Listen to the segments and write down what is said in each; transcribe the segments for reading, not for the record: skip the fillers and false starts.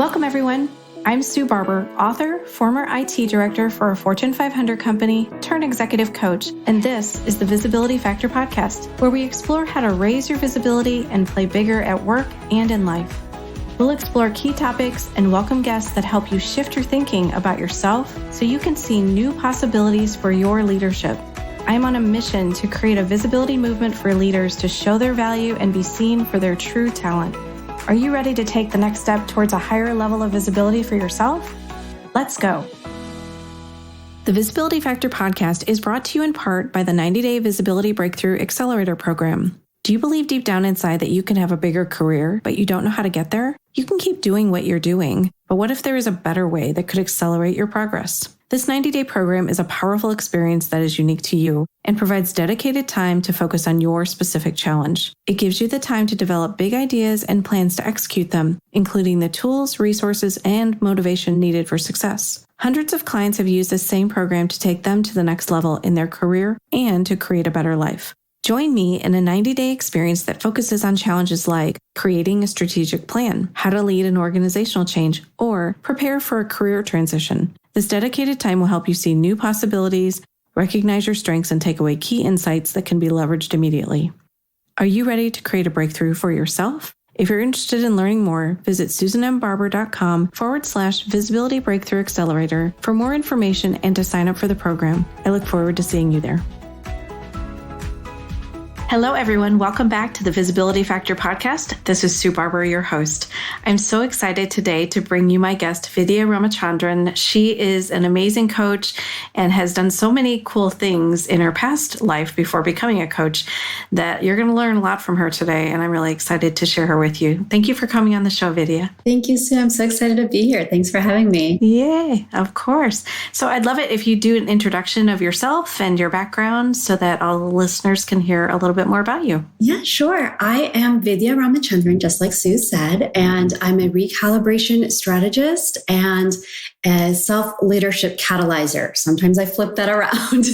Welcome, everyone. I'm Sue Barber, author, former IT director for a Fortune 500 company, turned executive coach, and this is the Visibility Factor podcast, where we explore how to raise your visibility and play bigger at work and in life. We'll explore key topics and welcome guests that help you shift your thinking about yourself so you can see new possibilities for your leadership. I'm on a mission to create a visibility movement for leaders to show their value and be seen for their true talent. Are you ready to take the next step towards a higher level of visibility for yourself? Let's go. The Visibility Factor podcast is brought to you in part by the 90-Day Visibility Breakthrough Accelerator Program. Do you believe deep down inside that you can have a bigger career, but you don't know how to get there? You can keep doing what you're doing, but what if there is a better way that could accelerate your progress? This 90-day program is a powerful experience that is unique to you and provides dedicated time to focus on your specific challenge. It gives you the time to develop big ideas and plans to execute them, including the tools, resources, and motivation needed for success. Hundreds of clients have used this same program to take them to the next level in their career and to create a better life. Join me in a 90-day experience that focuses on challenges like creating a strategic plan, how to lead an organizational change, or prepare for a career transition. This dedicated time will help you see new possibilities, recognize your strengths, and take away key insights that can be leveraged immediately. Are you ready to create a breakthrough for yourself? If you're interested in learning more, visit susanmbarber.com/visibility breakthrough accelerator for more information and to sign up for the program. I look forward to seeing you there. Hello, everyone. Welcome back to the Visibility Factor podcast. This is Sue Barber, your host. I'm so excited today to bring you my guest, Vidya Ramachandran. She is an amazing coach and has done so many cool things in her past life before becoming a coach that you're going to learn a lot from her today. And I'm really excited to share her with you. Thank you for coming on the show, Vidya. Thank you, Sue. I'm so excited to be here. Thanks for having me. Yay, of course. So I'd love it if you do an introduction of yourself and your background so that all the listeners can hear a little bit more about you. Yeah, sure. I am Vidya Ramachandran, just like Sue said, and I'm a recalibration strategist and a self-leadership catalyzer. Sometimes I flip that around.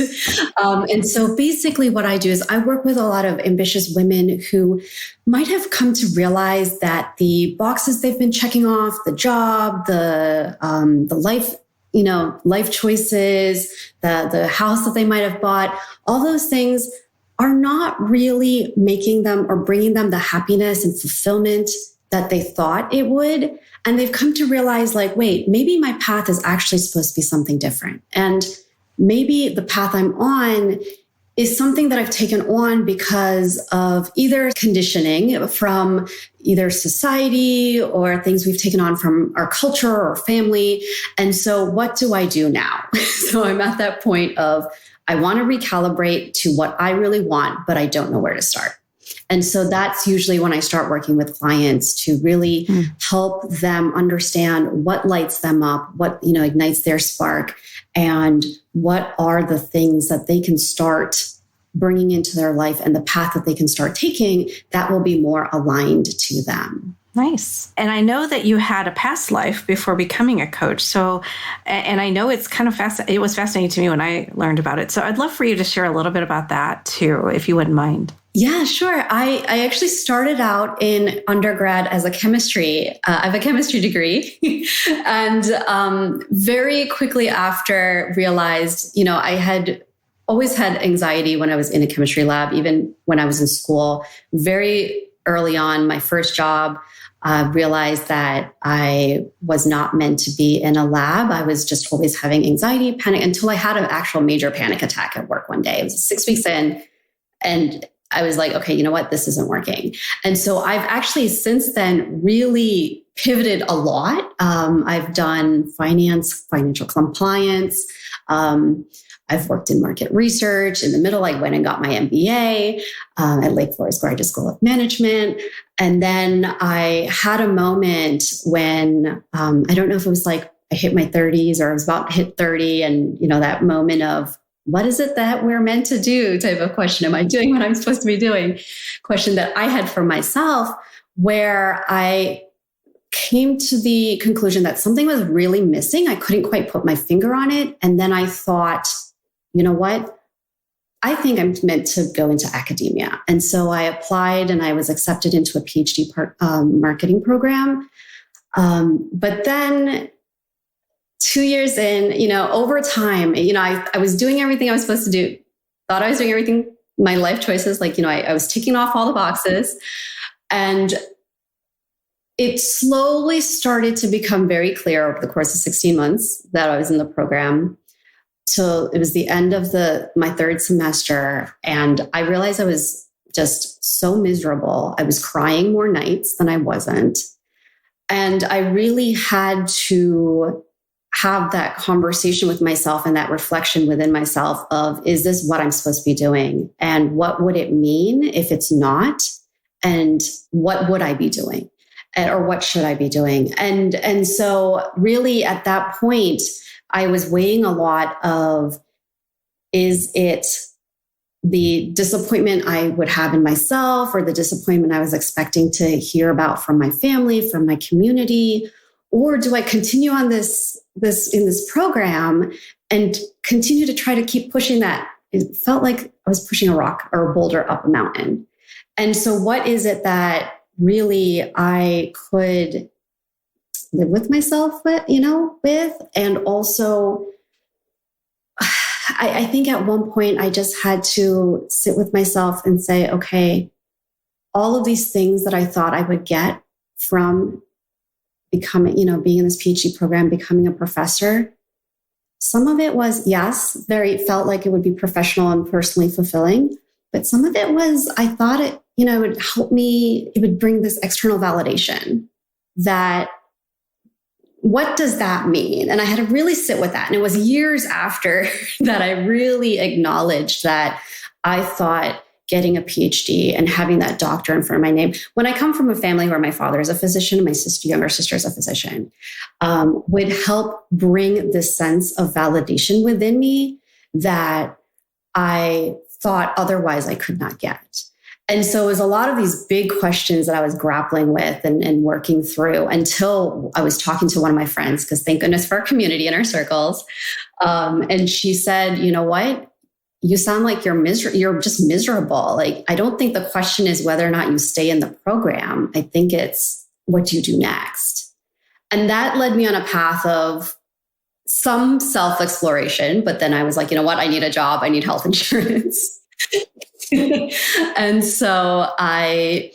And so basically what I do is I work with a lot of ambitious women who might have come to realize that the boxes they've been checking off, the job, the life choices, the house that they might have bought, all those things are not really making them or bringing them the happiness and fulfillment that they thought it would. And they've come to realize, like, wait, maybe my path is actually supposed to be something different. And maybe the path I'm on is something that I've taken on because of either conditioning from either society or things we've taken on from our culture or family. And so what do I do now? So I'm at that point of, I want to recalibrate to what I really want, but I don't know where to start. And so that's usually when I start working with clients to really help them understand what lights them up, what, ignites their spark, and what are the things that they can start bringing into their life and the path that they can start taking that will be more aligned to them. Nice. And I know that you had a past life before becoming a coach. So, and I know it's kind of it was fascinating to me when I learned about it. So I'd love for you to share a little bit about that too, if you wouldn't mind. Yeah, sure. I actually started out in undergrad as a chemistry. I have a chemistry degree and very quickly after realized, I had always had anxiety when I was in a chemistry lab, even when I was in school. Very early on, my first job, realized that I was not meant to be in a lab. I was just always having anxiety, panic, until I had an actual major panic attack at work one day. It was 6 weeks in, and I was like, okay, you know what? This isn't working. And so I've actually since then really pivoted a lot. I've done financial compliance. I've worked in market research. In the middle, I went and got my MBA at Lake Forest Graduate School of Management. And then I had a moment when, I don't know if it was like I hit my 30s or I was about to hit 30. And, that moment of, what is it that we're meant to do type of question. Am I doing what I'm supposed to be doing? Question that I had for myself, where I came to the conclusion that something was really missing. I couldn't quite put my finger on it. And then I thought, you know what? I think I'm meant to go into academia. And so I applied and I was accepted into a PhD marketing program. But then 2 years in, over time, I was doing everything I was supposed to do. Thought I was doing everything, my life choices, I was ticking off all the boxes. And it slowly started to become very clear over the course of 16 months that I was in the program. So it was the end of my third semester. And I realized I was just so miserable. I was crying more nights than I wasn't. And I really had to have that conversation with myself and that reflection within myself of, is this what I'm supposed to be doing? And what would it mean if it's not? And what would I be doing? Or what should I be doing? And so really at that point, I was weighing a lot of, is it the disappointment I would have in myself or the disappointment I was expecting to hear about from my family, from my community? Or do I continue on this in this program and continue to try to keep pushing that? It felt like I was pushing a rock or a boulder up a mountain. And so what is it that really I could live with myself with, and also I think at one point I just had to sit with myself and say, okay, all of these things that I thought I would get from becoming, being in this PhD program, becoming a professor, some of it was, yes, felt like it would be professional and personally fulfilling. But some of it was, I thought it, it would help me, it would bring this external validation that, what does that mean? And I had to really sit with that. And it was years after that I really acknowledged that I thought getting a PhD and having that doctor in front of my name, when I come from a family where my father is a physician and my younger sister is a physician, would help bring this sense of validation within me that I thought otherwise I could not get. And so it was a lot of these big questions that I was grappling with and working through until I was talking to one of my friends, because thank goodness for our community and our circles. And she said, you know what? You sound like you're just miserable. Like, I don't think the question is whether or not you stay in the program. I think it's what you do next. And that led me on a path of some self-exploration. But then I was like, you know what? I need a job. I need health insurance. And so I,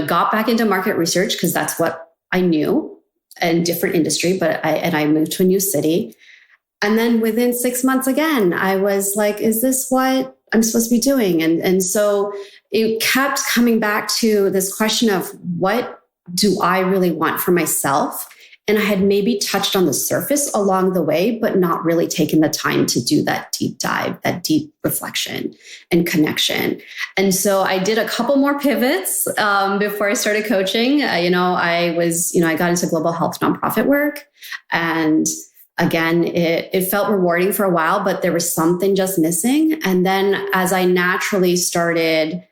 got back into market research because that's what I knew, and different industry, but I moved to a new city. And then within 6 months again, I was like, is this what I'm supposed to be doing? And so it kept coming back to this question of, what do I really want for myself? And I had maybe touched on the surface along the way, but not really taken the time to do that deep dive, that deep reflection and connection. And so I did a couple more pivots before I started coaching. I got into global health nonprofit work. And again, it felt rewarding for a while, but there was something just missing. And then as I naturally started,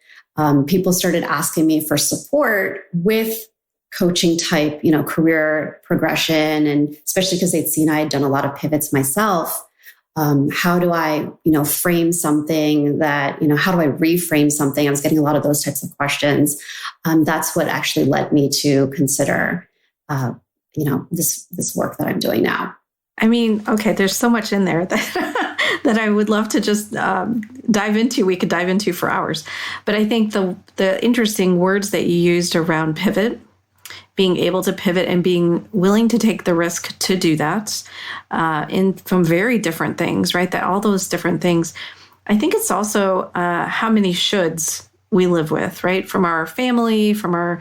people started asking me for support with coaching type, career progression. And especially because they'd seen I had done a lot of pivots myself. How do I, frame something that, how do I reframe something? I was getting a lot of those types of questions. That's what actually led me to consider, this work that I'm doing now. I mean, okay, there's so much in there that that I would love to just dive into. We could dive into for hours. But I think the interesting words that you used around pivot, being able to pivot and being willing to take the risk to do that from very different things, right? That all those different things. I think it's also how many shoulds we live with, right? From our family, from our,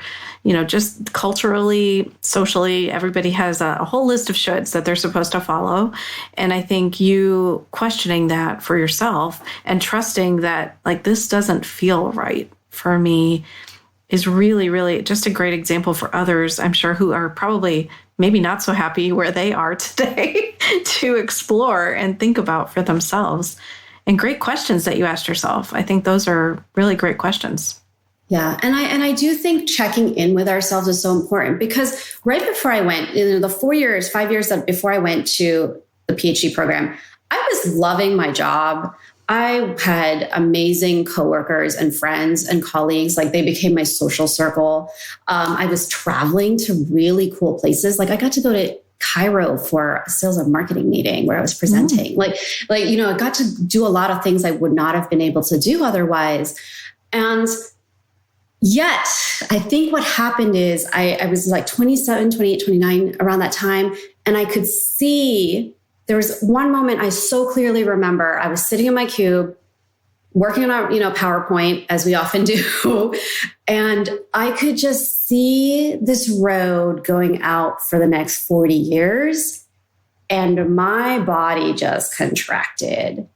just culturally, socially, everybody has a whole list of shoulds that they're supposed to follow. And I think you questioning that for yourself and trusting that, like, this doesn't feel right for me is really, really just a great example for others, I'm sure, who are probably maybe not so happy where they are today to explore and think about for themselves. And great questions that you asked yourself. I think those are really great questions. Yeah. And I do think checking in with ourselves is so important, because right before I went, the 5 years before I went to the PhD program, I was loving my job. I had amazing coworkers and friends and colleagues. Like they became my social circle. I was traveling to really cool places. Like I got to go to Cairo for a sales and marketing meeting where I was presenting. I got to do a lot of things I would not have been able to do otherwise. And yet, I think what happened is I was like 27, 28, 29 around that time. And I could see there was one moment I so clearly remember. I was sitting in my cube working on a PowerPoint, as we often do. And I could just see this road going out for the next 40 years. And my body just contracted.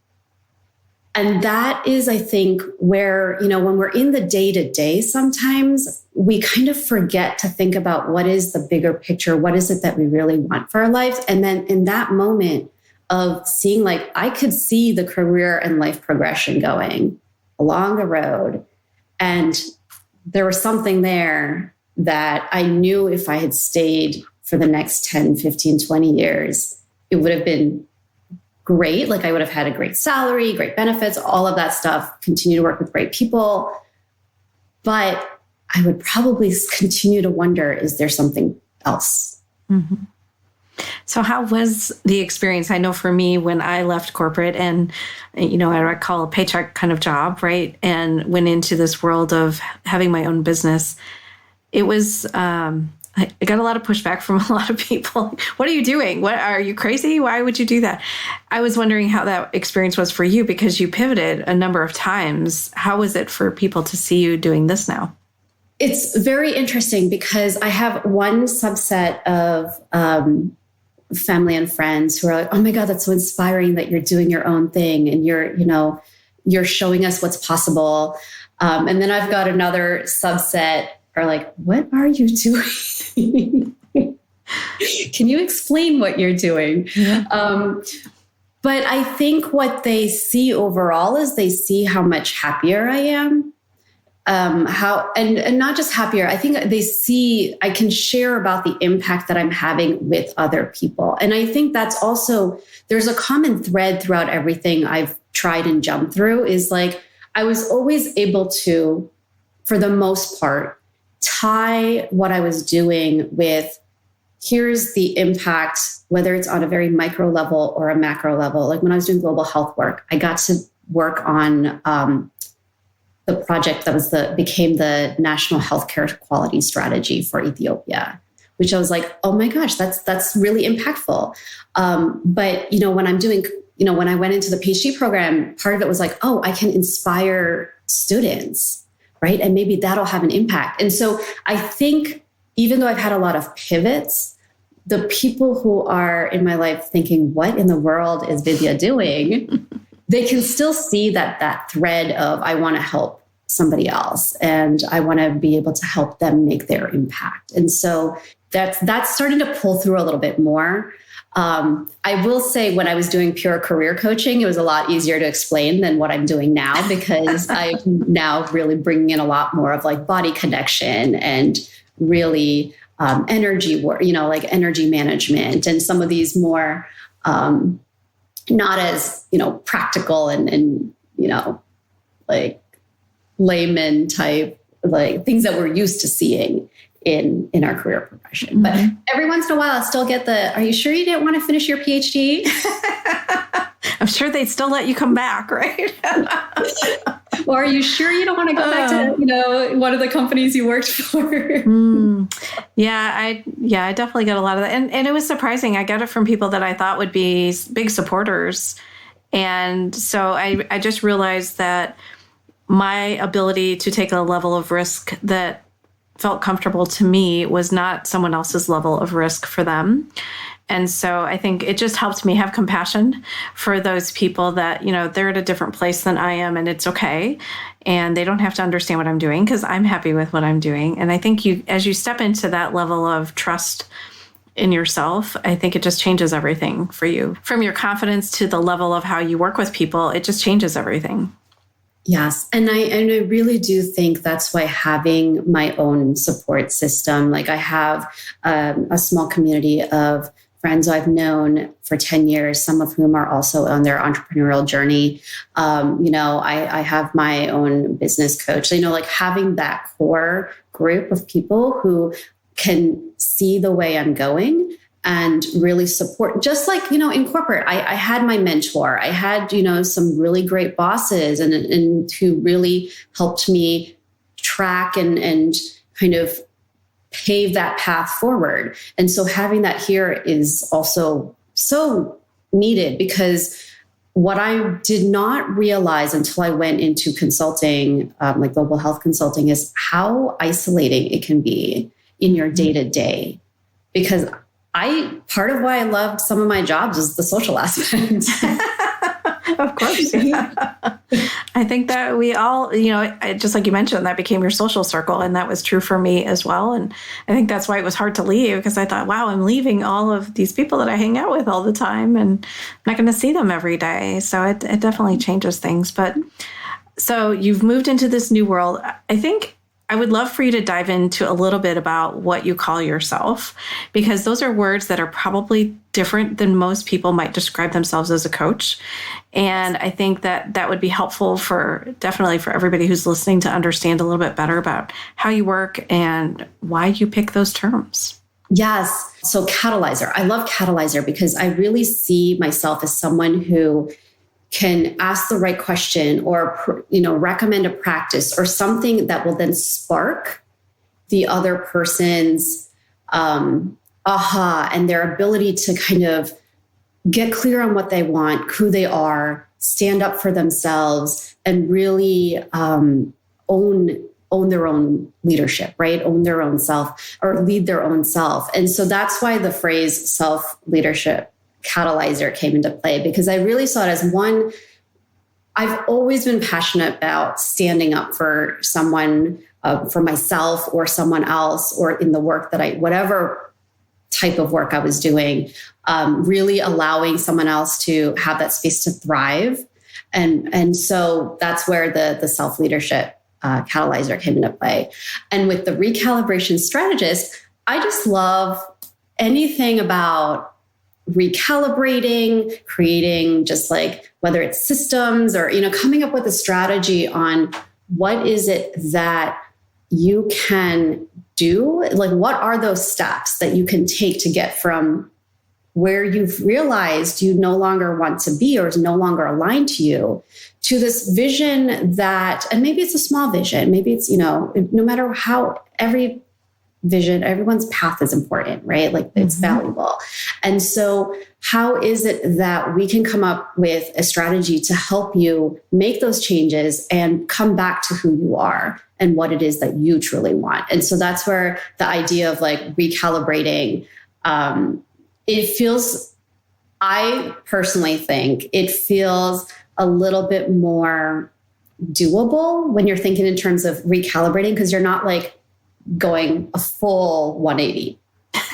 And that is, I think, where, when we're in the day-to-day, sometimes we kind of forget to think about what is the bigger picture? What is it that we really want for our lives? And then in that moment of seeing, like, I could see the career and life progression going along the road. And there was something there that I knew if I had stayed for the next 10, 15, 20 years, it would have been great. Like I would have had a great salary, great benefits, all of that stuff, continue to work with great people. But I would probably continue to wonder, is there something else? Mm-hmm. So how was the experience? I know for me, when I left corporate and, I call a paycheck kind of job, right? And went into this world of having my own business, it was, I got a lot of pushback from a lot of people. What are you doing? What, are you crazy? Why would you do that? I was wondering how that experience was for you because you pivoted a number of times. How was it for people to see you doing this now? It's very interesting because I have one subset of family and friends who are like, oh my God, that's so inspiring that you're doing your own thing and you're showing us what's possible. And then I've got another subset are like, what are you doing? Can you explain what you're doing? Yeah. But I think what they see overall is they see how much happier I am. And not just happier, I think they see I can share about the impact that I'm having with other people. And I think that's also, there's a common thread throughout everything I've tried and jumped through is like, I was always able to, for the most part, tie what I was doing with here's the impact, whether it's on a very micro level or a macro level. Like when I was doing global health work, I got to work on the project that became the national healthcare quality strategy for Ethiopia, which I was like, oh my gosh, that's really impactful. But when I'm doing, when I went into the PhD program, part of it was like, oh, I can inspire students. Right. And maybe that'll have an impact. And so I think even though I've had a lot of pivots, the people who are in my life thinking, what in the world is Vidya doing? They can still see that thread of, I want to help somebody else and I want to be able to help them make their impact. And so that's starting to pull through a little bit more. I will say when I was doing pure career coaching, it was a lot easier to explain than what I'm doing now because I'm now really bringing in a lot more of like body connection and really energy work, like energy management and some of these more not as, practical and like layman type, like things that we're used to seeing in our career progression. Mm-hmm. But every once in a while, I'll still get are you sure you didn't want to finish your PhD? I'm sure they'd still let you come back, right? Or are you sure you don't want to go back to, one of the companies you worked for? Yeah, I definitely got a lot of that. And it was surprising. I got it from people that I thought would be big supporters. And so I just realized that my ability to take a level of risk that felt comfortable to me was not someone else's level of risk for them. And so I think it just helped me have compassion for those people that, they're at a different place than I am and it's okay. And they don't have to understand what I'm doing because I'm happy with what I'm doing. And I think as you step into that level of trust in yourself, I think it just changes everything for you. From your confidence to the level of how you work with people, it just changes everything. Yes. And I really do think that's why having my own support system, like I have a small community of friends I've known for 10 years, some of whom are also on their entrepreneurial journey. I have my own business coach. Like having that core group of people who can see the way I'm going and really support, just like, in corporate, I had my mentor, I had, some really great bosses and who really helped me track and kind of pave that path forward. And so having that here is also so needed, because what I did not realize until I went into consulting, like global health consulting, is how isolating it can be in your day-to-day. Because part of why I loved some of my jobs is the social aspect. Of course. Yeah. I think that we all, just like you mentioned, that became your social circle. And that was true for me as well. And I think that's why it was hard to leave, because I thought, wow, I'm leaving all of these people that I hang out with all the time and I'm not going to see them every day. So it definitely changes things. But so you've moved into this new world. I think I would love for you to dive into a little bit about what you call yourself, because those are words that are probably different than most people might describe themselves as a coach. And I think that would be helpful definitely for everybody who's listening to understand a little bit better about how you work and why you pick those terms. Yes. So catalyzer. I love catalyzer because I really see myself as someone who can ask the right question or, recommend a practice or something that will then spark the other person's aha and their ability to kind of get clear on what they want, who they are, stand up for themselves, and really own their own leadership, right? Own their own self or lead their own self. And so that's why the phrase self-leadership catalyzer came into play, because I really saw it as one, I've always been passionate about standing up for someone, for myself or someone else, or in the work that whatever type of work I was doing, really allowing someone else to have that space to thrive. And so that's where the self-leadership catalyzer came into play. And with the recalibration strategist, I just love anything about recalibrating, creating, just like whether it's systems or, coming up with a strategy on what is it that you can do? Like, what are those steps that you can take to get from where you've realized you no longer want to be or is no longer aligned to you, to this vision that, and maybe it's a small vision, maybe it's, no matter how everyone's path is important, right? Like it's valuable. And so how is it that we can come up with a strategy to help you make those changes and come back to who you are and what it is that you truly want? And so that's where the idea of like recalibrating, I personally think it feels a little bit more doable when you're thinking in terms of recalibrating, because you're not like going a full 180,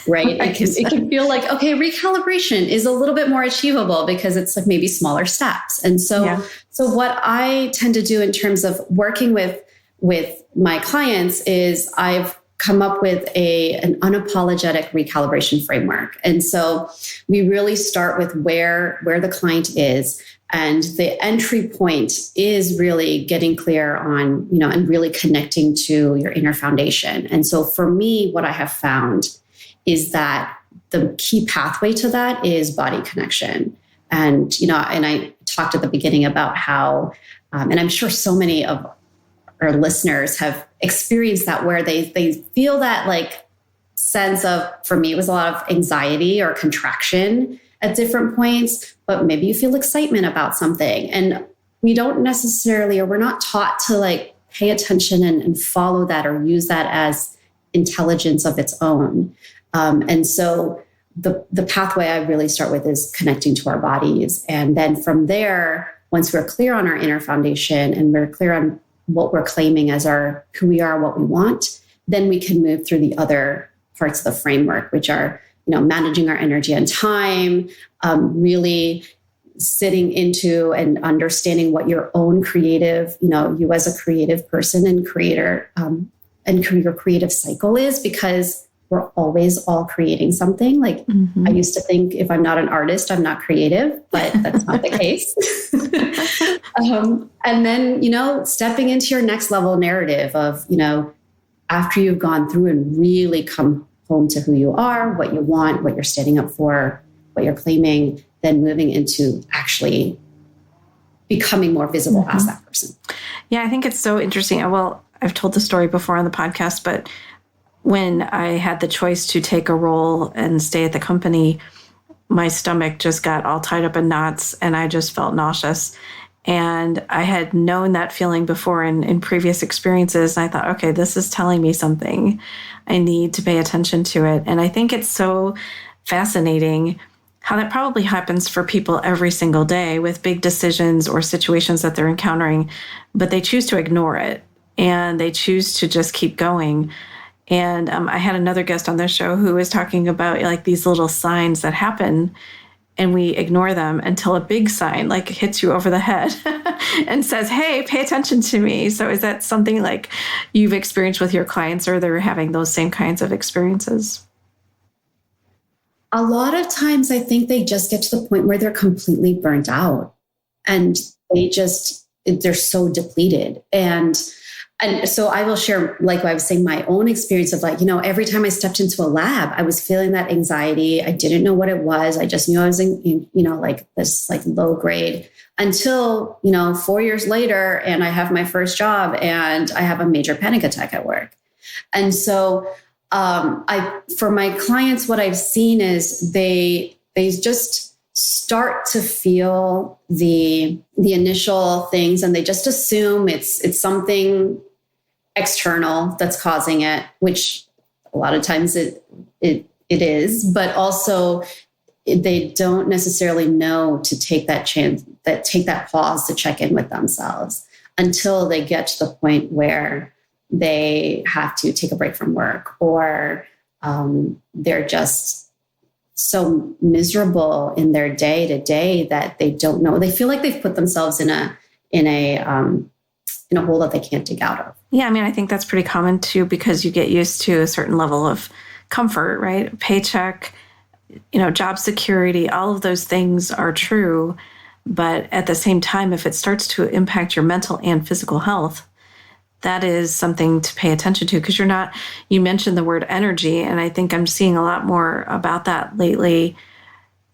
right? It can feel like, okay, recalibration is a little bit more achievable because it's like maybe smaller steps. And so, So what I tend to do in terms of working with my clients is I've come up with an unapologetic recalibration framework. And so we really start with where the client is. And the entry point is really getting clear on, and really connecting to your inner foundation. And so for me, what I have found is that the key pathway to that is body connection. And, and I talked at the beginning about how, and I'm sure so many of our listeners have experienced that, where they feel that like sense of, for me, it was a lot of anxiety or contraction at different points, but maybe you feel excitement about something. And we don't necessarily, or we're not taught to like pay attention and follow that or use that as intelligence of its own. And so the pathway I really start with is connecting to our bodies. And then from there, once we're clear on our inner foundation and we're clear on what we're claiming as who we are, what we want, then we can move through the other parts of the framework, which are, managing our energy and time, really sitting into and understanding what your own creative, you as a creative person and creator, and your creative cycle is, because we're always all creating something. Like I used to think if I'm not an artist, I'm not creative, but that's not the case. And then, stepping into your next level narrative of, after you've gone through and really come home to who you are, what you want, what you're standing up for, what you're claiming, then moving into actually becoming more visible as that person. Yeah, I think it's so interesting. Well, I've told the story before on the podcast, but when I had the choice to take a role and stay at the company, my stomach just got all tied up in knots and I just felt nauseous. And I had known that feeling before in previous experiences. And I thought, okay, this is telling me something. I need to pay attention to it. And I think it's so fascinating how that probably happens for people every single day with big decisions or situations that they're encountering, but they choose to ignore it and they choose to just keep going. And I had another guest on the show who was talking about like these little signs that happen and we ignore them until a big sign like hits you over the head and says, hey, pay attention to me. So is that something like you've experienced with your clients, or they're having those same kinds of experiences? A lot of times I think they just get to the point where they're completely burnt out and they're so depleted. And so I will share, like I was saying, my own experience of like, every time I stepped into a lab, I was feeling that anxiety. I didn't know what it was. I just knew I was in like this like low grade until, 4 years later, and I have my first job and I have a major panic attack at work. And so for my clients, what I've seen is they just start to feel the initial things, and they just assume it's something external that's causing it, which a lot of times it is, but also they don't necessarily know to take that chance, take that pause to check in with themselves until they get to the point where they have to take a break from work, or they're just so miserable in their day to day that they don't know. They feel like they've put themselves in a hole that they can't dig out of. Yeah, I mean, I think that's pretty common too, because you get used to a certain level of comfort, right? Paycheck, job security, all of those things are true. But at the same time, if it starts to impact your mental and physical health, that is something to pay attention to, because you mentioned the word energy, and I think I'm seeing a lot more about that lately.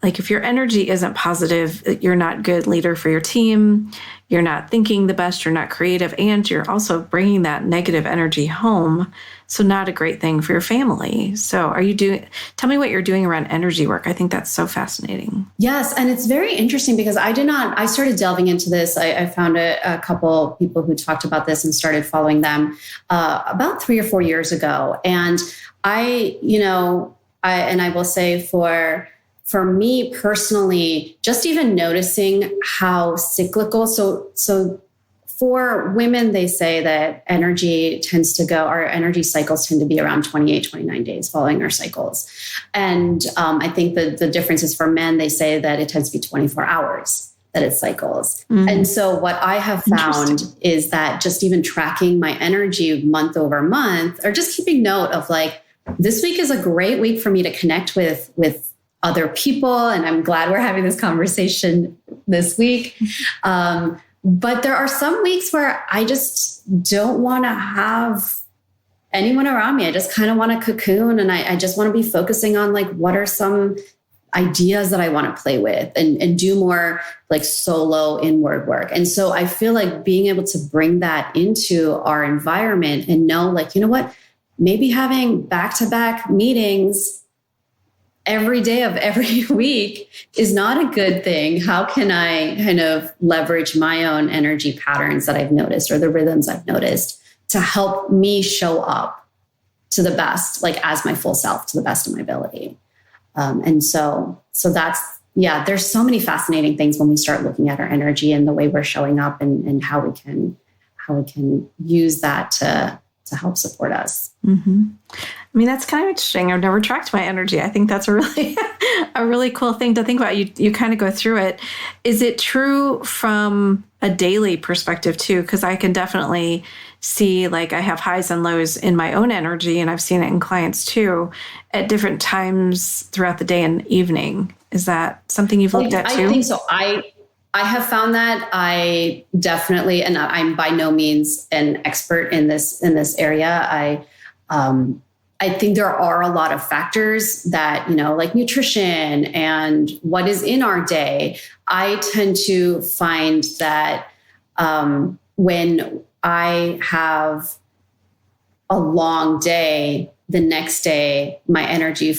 Like if your energy isn't positive, you're not a good leader for your team, you're not thinking the best, you're not creative, and you're also bringing that negative energy home. So not a great thing for your family. So tell me what you're doing around energy work. I think that's so fascinating. Yes. And it's very interesting because I started delving into this. I found a couple people who talked about this and started following them about 3 or 4 years ago. And I will say for me personally, just even noticing how cyclical. So for women, they say that our energy cycles tend to be around 28, 29 days following our cycles. And I think the difference is for men, they say that it tends to be 24 hours that it cycles. Mm. And so what I have found is that just even tracking my energy month over month, or just keeping note of like, this week is a great week for me to connect with other people. And I'm glad we're having this conversation this week. But there are some weeks where I just don't want to have anyone around me. I just kind of want to cocoon, and I just want to be focusing on like, what are some ideas that I want to play with and do more like solo inward work. And so I feel like being able to bring that into our environment and know like, what, maybe having back-to-back meetings every day of every week is not a good thing. How can I kind of leverage my own energy patterns that I've noticed, or the rhythms I've noticed, to help me show up to the best, like as my full self, to the best of my ability? And so that's, there's so many fascinating things when we start looking at our energy and the way we're showing up, and how we can use that to help support us. Mm-hmm. I mean, that's kind of interesting. I've never tracked my energy. I think that's a really cool thing to think about. You kind of go through it. Is it true from a daily perspective too? Because I can definitely see, like, I have highs and lows in my own energy, and I've seen it in clients too, at different times throughout the day and evening. Is that something you've looked at too? I think so. I have found that. I definitely, and I'm by no means an expert in this area. I think there are a lot of factors that, like nutrition and what is in our day. I tend to find that when I have a long day, the next day my energy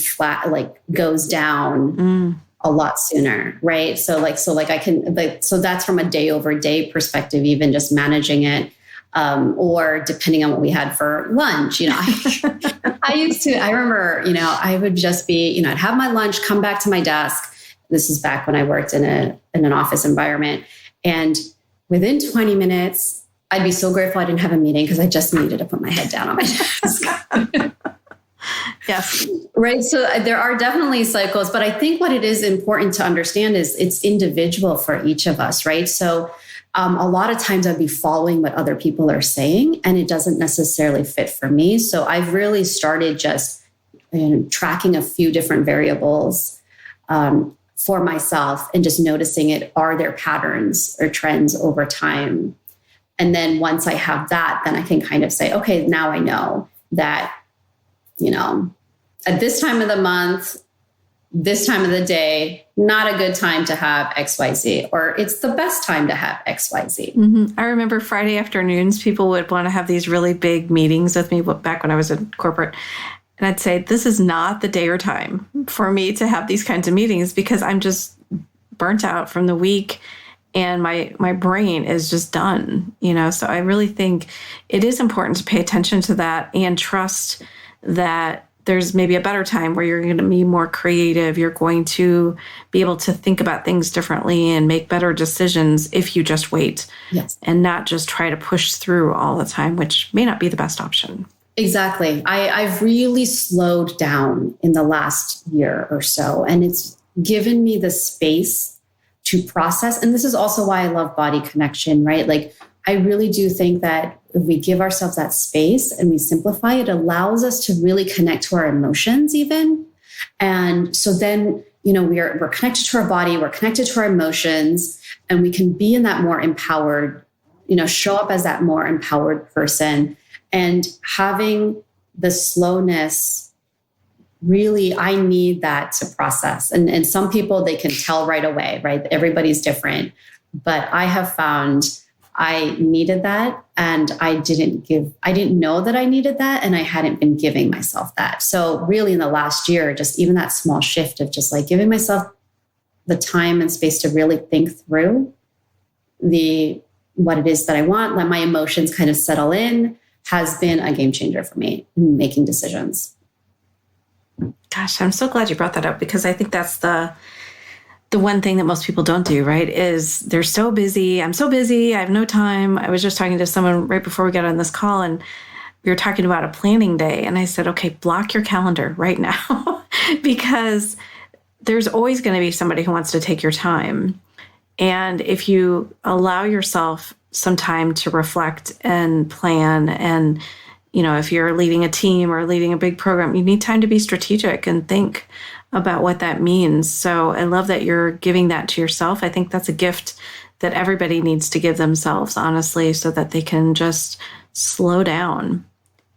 goes down a lot sooner, right? So that's from a day over day perspective, even just managing it. Or depending on what we had for lunch, I remember, I would just be, I'd have my lunch, come back to my desk. This is back when I worked in an office environment. And within 20 minutes, I'd be so grateful I didn't have a meeting because I just needed to put my head down on my desk. Yes. Right. So there are definitely cycles, but I think what it is important to understand is it's individual for each of us, right? So a lot of times I'd be following what other people are saying, and it doesn't necessarily fit for me. So I've really started just tracking a few different variables for myself and just noticing it. Are there patterns or trends over time? And then once I have that, then I can kind of say, okay, now I know that, at this time of the month, this time of the day, not a good time to have XYZ, or it's the best time to have XYZ. Mm-hmm. I remember Friday afternoons, people would want to have these really big meetings with me back when I was in corporate. And I'd say, this is not the day or time for me to have these kinds of meetings because I'm just burnt out from the week and my brain is just done, So I really think it is important to pay attention to that and trust that there's maybe a better time where you're going to be more creative. You're going to be able to think about things differently and make better decisions if you just wait. Yes. And not just try to push through all the time, which may not be the best option. Exactly. I've really slowed down in the last year or so, and it's given me the space to process. And this is also why I love body connection, right? Like, I really do think that if we give ourselves that space and we simplify, it allows us to really connect to our emotions even. And so then, we're connected to our body, we're connected to our emotions, and we can be in that more empowered, show up as that more empowered person. And having the slowness, really, I need that to process. And some people, they can tell right away, right? Everybody's different. But I have found I needed that, and I didn't know that I needed that, and I hadn't been giving myself that. So really in the last year, just even that small shift of just like giving myself the time and space to really think through what it is that I want, let my emotions kind of settle in, has been a game changer for me in making decisions. Gosh, I'm so glad you brought that up because I think that's the one thing that most people don't do, right, is they're so busy. I'm so busy. I have no time. I was just talking to someone right before we got on this call, and we were talking about a planning day. And I said, okay, block your calendar right now because there's always going to be somebody who wants to take your time. And if you allow yourself some time to reflect and plan, and, if you're leading a team or leading a big program, you need time to be strategic and think about what that means. So I love that you're giving that to yourself. I think that's a gift that everybody needs to give themselves, honestly, so that they can just slow down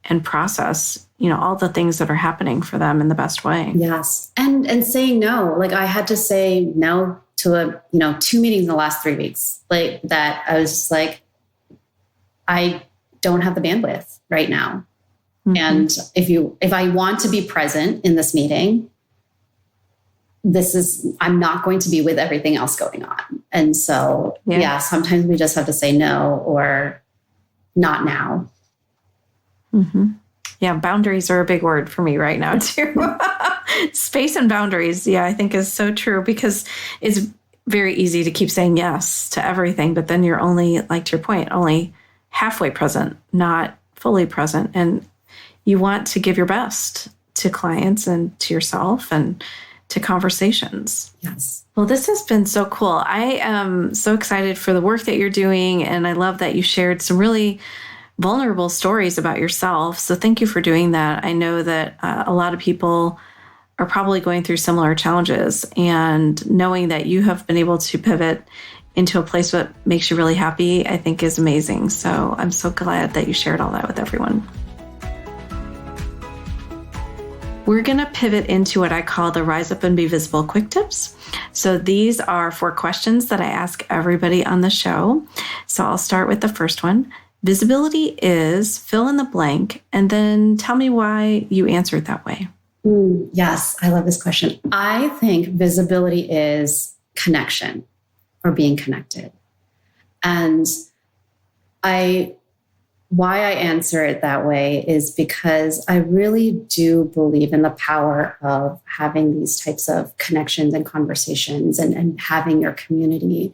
and process, all the things that are happening for them in the best way. Yes. And saying no. Like, I had to say no to 2 meetings in the last 3 weeks. Like that, I was just like, I don't have the bandwidth right now. Mm-hmm. And if I want to be present in this meeting, I'm not going to be with everything else going on. And so, sometimes we just have to say no or not now. Mm-hmm. Yeah. Boundaries are a big word for me right now too. Space and boundaries. Yeah. I think is so true because it's very easy to keep saying yes to everything, but then you're only, like to your point, only halfway present, not fully present. And you want to give your best to clients and to yourself and to conversations. Yes. Well, this has been so cool. I am so excited for the work that you're doing. And I love that you shared some really vulnerable stories about yourself. So thank you for doing that. I know that a lot of people are probably going through similar challenges, and knowing that you have been able to pivot into a place that makes you really happy, I think is amazing. So I'm so glad that you shared all that with everyone. We're going to pivot into what I call the Rise Up and Be Visible quick tips. So these are 4 questions that I ask everybody on the show. So I'll start with the first one. Visibility is fill in the blank, and then tell me why you answer it that way. Yes, I love this question. I think visibility is connection or being connected. And why I answer it that way is because I really do believe in the power of having these types of connections and conversations and having your community.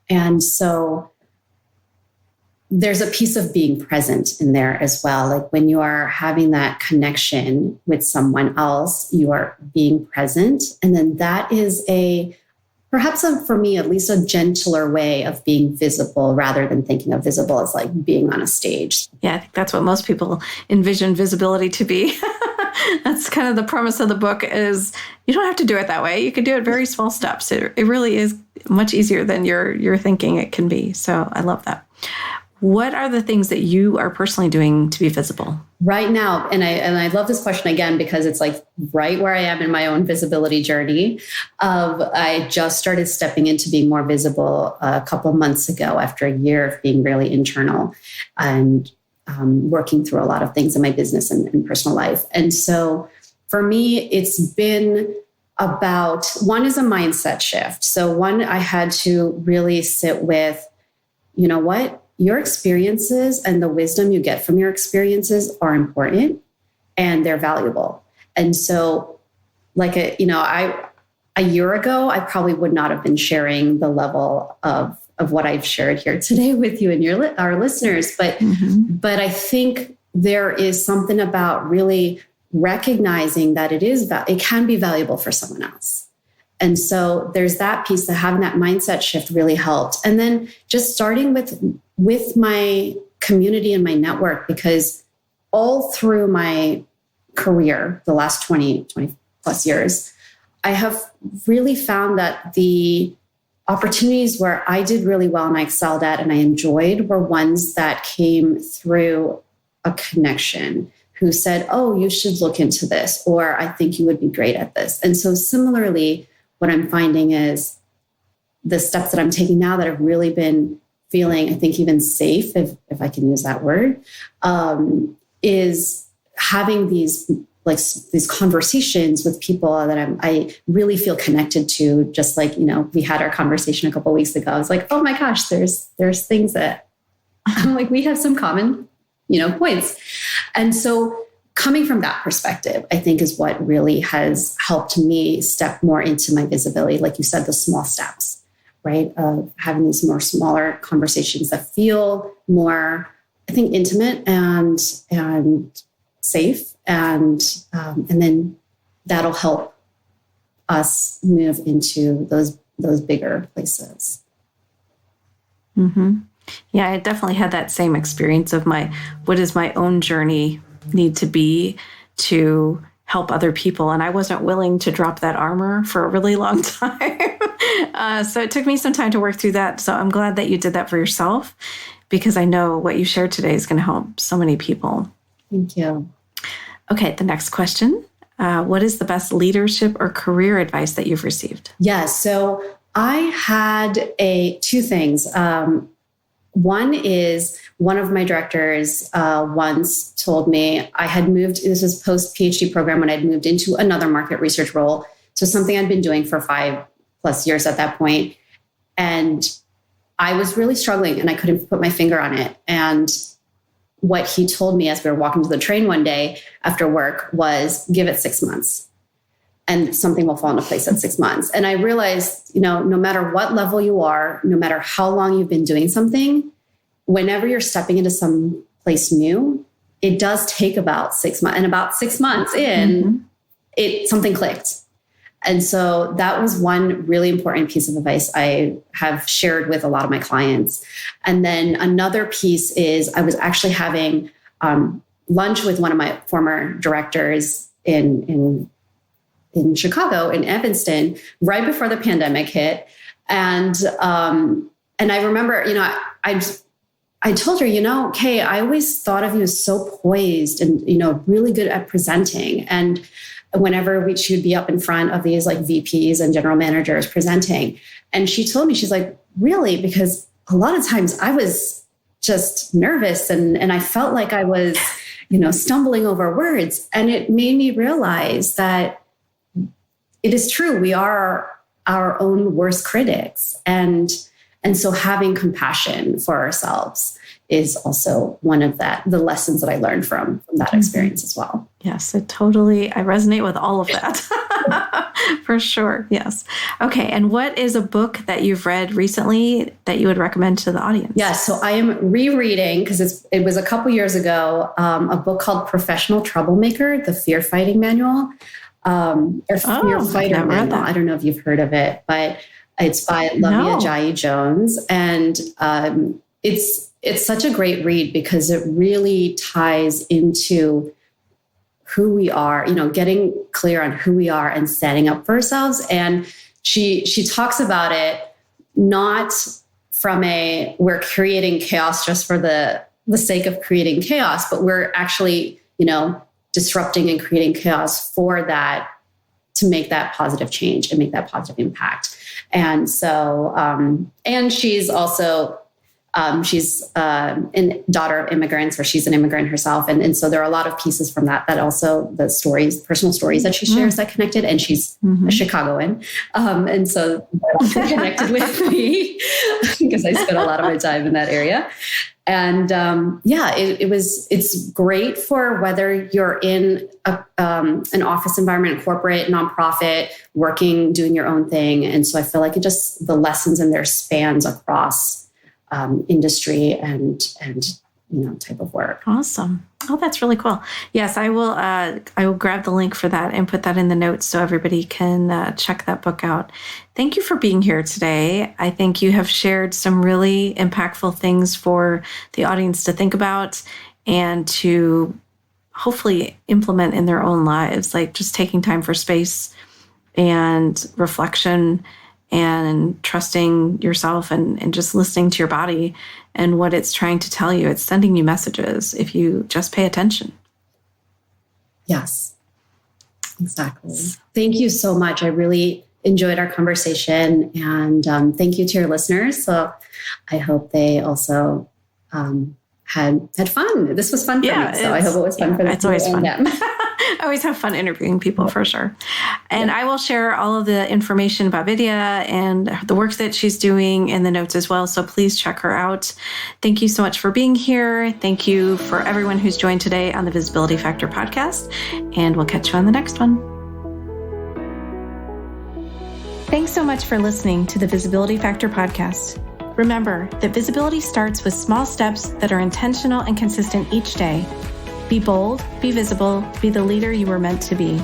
And so there's a piece of being present in there as well. Like when you are having that connection with someone else, you are being present. And then that is perhaps for me, at least a gentler way of being visible rather than thinking of visible as like being on a stage. Yeah, I think that's what most people envision visibility to be. That's kind of the premise of the book is you don't have to do it that way. You can do it very small steps. It really is much easier than you're thinking it can be. So I love that. What are the things that you are personally doing to be visible? Right now, and I love this question again, because it's like right where I am in my own visibility journey. I just started stepping into being more visible a couple of months ago after a year of being really internal and working through a lot of things in my business and personal life. And so for me, it's been about, one is a mindset shift. So one, I had to really sit with, you know what? Your experiences and the wisdom you get from your experiences are important and they're valuable. And so a year ago, I probably would not have been sharing the level of what I've shared here today with you and our listeners. But I think there is something about really recognizing that it can be valuable for someone else. And so there's that piece, that having that mindset shift really helped. And then just starting with my community and my network, because all through my career, the last 20 plus years, I have really found that the opportunities where I did really well and I excelled at and I enjoyed were ones that came through a connection who said, oh, you should look into this, or I think you would be great at this. And so similarly, what I'm finding is the steps that I'm taking now that have really been feeling, I think, even safe, if I can use that word, is having these conversations with people that I really feel connected to. Just like, we had our conversation a couple of weeks ago. I was like, oh my gosh, there's things that I'm like, we have some common, points. And so coming from that perspective, I think is what really has helped me step more into my visibility. Like you said, the small steps, right? Of having these more smaller conversations that feel more, I think, intimate and safe. And then that'll help us move into those bigger places. Mm-hmm. Yeah, I definitely had that same experience of what is my own journey need to be to help other people. And I wasn't willing to drop that armor for a really long time. So it took me some time to work through that. So I'm glad that you did that for yourself, because I know what you shared today is going to help so many people. Thank you. Okay, the next question. What is the best leadership or career advice that you've received? Yeah, so I had two things. One is one of my directors once told me I had moved, this was post-PhD program when I'd moved into another market research role. So something I'd been doing for 5+ years at that point. And I was really struggling and I couldn't put my finger on it. And what he told me as we were walking to the train one day after work was, give it 6 months and something will fall into place at 6 months. And I realized, no matter what level you are, no matter how long you've been doing something, whenever you're stepping into some place new, it does take about 6 months. And about 6 months in, something clicked. And so that was one really important piece of advice I have shared with a lot of my clients. And then another piece is I was actually having lunch with one of my former directors in Chicago, in Evanston, right before the pandemic hit. And I remember, I told her, Kay, I always thought of you as so poised and, really good at presenting. And whenever she would be up in front of these like VPs and general managers presenting. And she told me, she's like, really? Because a lot of times I was just nervous and I felt like I was, stumbling over words. And it made me realize that it is true. We are our own worst critics. And so having compassion for ourselves is also one of the lessons that I learned from that experience as well. Yes, I resonate with all of that for sure. Yes. Okay. And what is a book that you've read recently that you would recommend to the audience? Yeah. So I am rereading, because it was a couple years ago, a book called Professional Troublemaker, the Fear Fighting Manual, or Fear Fighter Manual. I don't know if you've heard of it, but it's by Lavia Ajayi-Jones. And it's such a great read because it really ties into who we are, getting clear on who we are and standing up for ourselves. And she talks about it not from we're creating chaos just for the sake of creating chaos, but we're actually, disrupting and creating chaos for that, to make that positive change and make that positive impact. And so, and she's also, she's a daughter of immigrants, or she's an immigrant herself. And so there are a lot of pieces from that also the stories, personal stories that she shares that connected. And she's a Chicagoan. And so that also connected with me because I spent a lot of my time in that area. And it's great for whether you're in an office environment, corporate, nonprofit, working, doing your own thing. And so I feel like the lessons in there spans across industry and type of work. Awesome. Oh, that's really cool. Yes, I will grab the link for that and put that in the notes so everybody can check that book out. Thank you for being here today. I think you have shared some really impactful things for the audience to think about and to hopefully implement in their own lives, like just taking time for space and reflection and trusting yourself and just listening to your body and what it's trying to tell you. It's sending you messages if you just pay attention. Yes, exactly. Thank you so much. I really enjoyed our conversation, and thank you to your listeners. So I hope they also had fun. This was fun for me. So I hope it was fun for them. It's always fun. I always have fun interviewing people for sure. And I will share all of the information about Vidya and the work that she's doing in the notes as well. So please check her out. Thank you so much for being here. Thank you for everyone who's joined today on the Visibility Factor podcast. And we'll catch you on the next one. Thanks so much for listening to the Visibility Factor podcast. Remember that visibility starts with small steps that are intentional and consistent each day. Be bold, be visible, be the leader you were meant to be.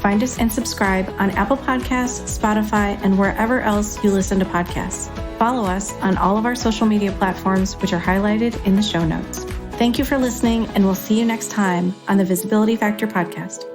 Find us and subscribe on Apple Podcasts, Spotify, and wherever else you listen to podcasts. Follow us on all of our social media platforms, which are highlighted in the show notes. Thank you for listening, and we'll see you next time on the Visibility Factor podcast.